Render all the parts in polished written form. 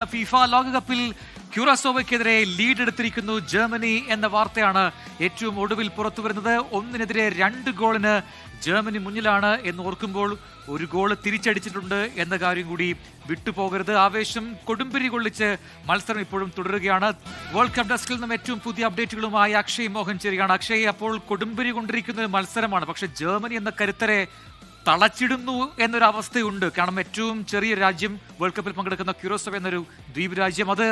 FIFA ലോകകപ്പിൽ ക്യൂറസോവയ്ക്കെതിരെ lead എടുത്തിരിക്കുന്നു Germany എന്ന വാർത്തയാണ് ഏറ്റവും ഒടുവിൽ പുറത്തുവരുന്നത്. 1-2 ഗോളിന് ജർമ്മനി മുന്നിലാണ് എന്ന് ഓർക്കുമ്പോൾ ഒരു ഗോൾ തിരിച്ചടിച്ചിട്ടുണ്ട് എന്ന കാര്യം കൂടി വിട്ടുപോകരുത്. ആവേശം കൊടുമ്പിരി കൊള്ളിച്ച് മത്സരം ഇപ്പോഴും തുടരുകയാണ്. വേൾഡ് കപ്പ് ഡെസ്കിൽ നിന്നും ഏറ്റവും പുതിയ അപ്ഡേറ്റുകളുമായി അക്ഷയ് മോഹൻ ചേരുകയാണ്. അക്ഷയ്, അപ്പോൾ കൊടുമ്പിരി കൊണ്ടിരിക്കുന്ന ഒരു മത്സരമാണ്, പക്ഷെ ജർമ്മനി എന്ന കരുത്തരെ തളച്ചിടുന്നു എന്നൊരു അവസ്ഥയുണ്ട്. കാരണം ഏറ്റവും ചെറിയ രാജ്യം, വേൾഡ് കപ്പിൽ പങ്കെടുക്കുന്ന ക്യൂറോസോവ എന്നൊരു ദ്വീപ് രാജ്യം, അത്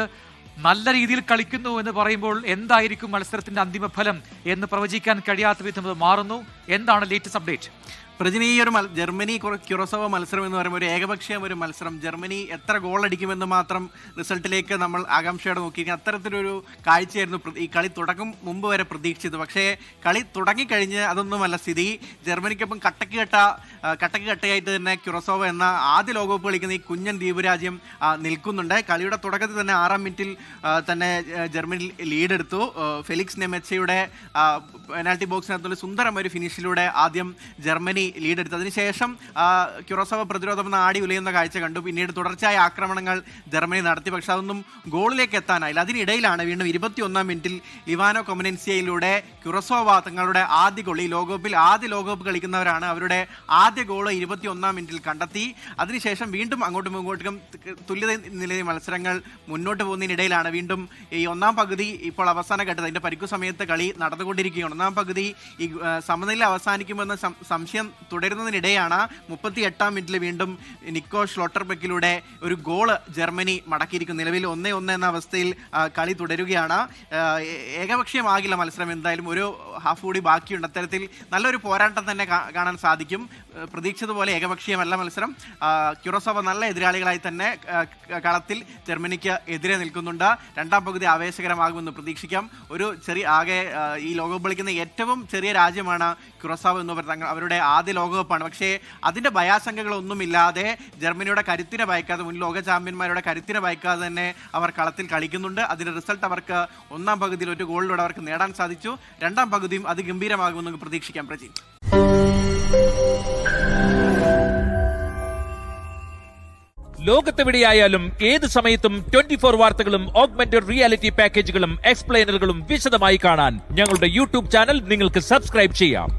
നല്ല രീതിയിൽ കളിക്കുന്നു എന്ന് പറയുമ്പോൾ എന്തായിരിക്കും മത്സരത്തിന്റെ അന്തിമ ഫലം എന്ന് പ്രവചിക്കാൻ കഴിയാത്ത വിധം അത് മാറുന്നു. എന്താണ് ലേറ്റസ്റ്റ് അപ്ഡേറ്റ്? പ്രജിനി, ഈ ഒരു ജർമ്മനി ക്യൂറസോവ മത്സരം എന്ന് പറയുമ്പോൾ ഒരു ഏകപക്ഷീയ ഒരു മത്സരം. ജർമ്മനി എത്ര ഗോൾ അടിക്കുമെന്ന് മാത്രം റിസൾട്ടിലേക്ക് നമ്മൾ ആകാംക്ഷയോടെ നോക്കിയിരിക്കുന്നത്. അത്തരത്തിലൊരു കാഴ്ചയായിരുന്നു ഈ കളി തുടക്കം മുമ്പ് വരെ പ്രതീക്ഷിച്ചത്. പക്ഷേ കളി തുടങ്ങിക്കഴിഞ്ഞ് അതൊന്നുമല്ല സ്ഥിതി. ജർമ്മനിക്കൊപ്പം കട്ടയായിട്ട് തന്നെ ക്യൂറസോവ എന്ന ആദ്യ ലോകകപ്പ് കളിക്കുന്ന ഈ കുഞ്ഞൻ ദ്വീപ് രാജ്യം നിൽക്കുന്നുണ്ട്. കളിയുടെ തുടക്കത്തിൽ തന്നെ 6-ാം മിനിറ്റിൽ തന്നെ ജർമ്മനി ലീഡെടുത്തു. ഫെലിക്സ് നെമെച്ചയുടെ പെനാൽറ്റി ബോക്സിനകത്തുള്ള സുന്ദരം ഒരു ഫിനിഷിലൂടെ ആദ്യം ജർമ്മനി ലീഡെടുത്തു. അതിനുശേഷം ക്യൂറസോവ പ്രതിരോധം ആടി ഉലയുന്ന കാഴ്ച കണ്ടു. പിന്നീട് തുടർച്ചയായ ആക്രമണങ്ങൾ ജർമ്മനി നടത്തി, പക്ഷെ അതൊന്നും ഗോളിലേക്ക് എത്താനായില്ല. അതിനിടയിലാണ് വീണ്ടും 21-ാം മിനിറ്റിൽ ലിവാനോ കൊമനൻസിയയിലൂടെ ക്യൂറസോവ തങ്ങളുടെ ആദ്യ ഗോൾ, ഈ ലോകകപ്പിൽ ആദ്യ ലോകകപ്പ് കളിക്കുന്നവരാണ്, അവരുടെ ആദ്യ ഗോൾ 21-ാം മിനിറ്റിൽ കണ്ടെത്തി. അതിനുശേഷം വീണ്ടും അങ്ങോട്ടും ഇങ്ങോട്ടും തുല്യത നിലയിൽ മത്സരങ്ങൾ മുന്നോട്ട് പോകുന്നതിനിടയിലാണ് വീണ്ടും ഈ ഒന്നാം പകുതി ഇപ്പോൾ അവസാന ഘട്ടത്തിൽ, അതിന്റെ പരിക്കു സമയത്ത് കളി നടന്നുകൊണ്ടിരിക്കുകയാണ്. ഒന്നാം പകുതി ഈ സമനില അവസാനിക്കുമെന്ന സംശയം തുടരുന്നതിനിടെയാണ് 38-ാം മിനിറ്റിൽ വീണ്ടും നിക്കോ ഷ്ലോട്ടർബെക്കിലൂടെ ഒരു ഗോള് ജർമ്മനി മടക്കിയിരിക്കുന്നു. നിലവിൽ 1-1 എന്ന അവസ്ഥയിൽ കളി തുടരുകയാണ്. ഏകപക്ഷീയമാകില്ല മത്സരം, എന്തായാലും ഒരു ഹാഫ് കൂടി ബാക്കിയുണ്ട്. അത്തരത്തിൽ നല്ലൊരു പോരാട്ടം തന്നെ കാണാൻ സാധിക്കും. പ്രതീക്ഷിച്ചതുപോലെ ഏകപക്ഷീയമല്ല മത്സരം. ക്യൂറസോവ നല്ല എതിരാളികളായി തന്നെ കളത്തിൽ ജർമ്മനിക്ക് എതിരെ നിൽക്കുന്നുണ്ട്. രണ്ടാം പകുതി ആവേശകരമാകുമെന്ന് പ്രതീക്ഷിക്കാം. ഒരു ചെറിയ ഈ ലോകകപ്പ് കളിക്കുന്ന ഏറ്റവും ചെറിയ രാജ്യമാണ് ക്യൂറസോവ എന്ന് പറയുന്നത്. അവരുടെ ആദ്യ ലോകകപ്പാണ്. പക്ഷേ അതിൻ്റെ ഭയാശങ്കകളൊന്നുമില്ലാതെ ജർമ്മനിയുടെ കരുത്തിനെ ഭയക്കാതെ, മുൻ ലോക ചാമ്പ്യന്മാരുടെ കരുത്തിനെ ഭയക്കാതെ തന്നെ അവർ കളത്തിൽ കളിക്കുന്നുണ്ട്. അതിൻ്റെ റിസൾട്ട് അവർക്ക് ഒന്നാം പകുതിയിൽ ഒരു ഗോളിലൂടെ അവർക്ക് നേടാൻ സാധിച്ചു. രണ്ടാം പകുതിയും അതിഗംഭീരമാകുമെന്ന് പ്രതീക്ഷിക്കാം. പ്രജി, ലോകത്തെവിടെയായാലും ഏത് സമയത്തും 24 വാർത്തകളും ഓഗ്മെന്റഡ് റിയാലിറ്റി പാക്കേജുകളും എക്സ്പ്ലെയിനറുകളും വിശദമായി കാണാൻ ഞങ്ങളുടെ യൂട്യൂബ് ചാനൽ നിങ്ങൾക്ക് സബ്സ്ക്രൈബ് ചെയ്യാം.